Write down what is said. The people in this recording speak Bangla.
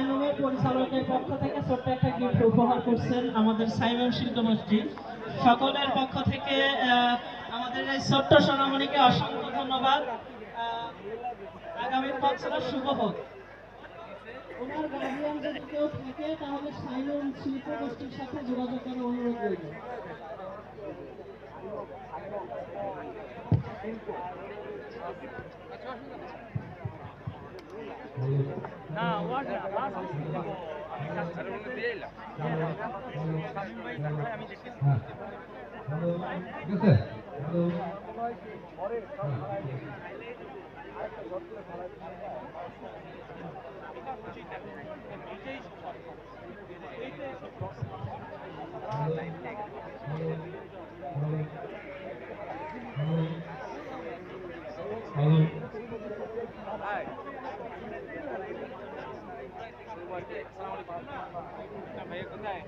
সাইমমের পরিচালকের পক্ষ থেকে ছোট্ট একটা গিফট উপহার করছেন আমাদের সাইমম শিল্পগোষ্ঠী। সকলের পক্ষ থেকে আমাদের এই ছোট্ট সোনামণিকে অসংখ্য ধন্যবাদ। আগামী বছর শুভ হোক। ওনার গার্ডিয়ান যদি কেউ থাকে তাহলে সাইমম শিল্পগোষ্ঠীর সাথে যোগাযোগ করার অনুরোধ রইল। না ওয়াটা লাস্ট হইছে আমি কাছে দিয়ে এলাম শামিম ভাই থাকলে আমি দেখতেছি হ্যালো ঠিক আছে হ্যালো পরে আরেকটা ঘর করে ফেলা এটা বুঝি না এইটাই সব এইটাই সব হ্যালো হাই আসসালামু আলাইকুম ভাই কোথায়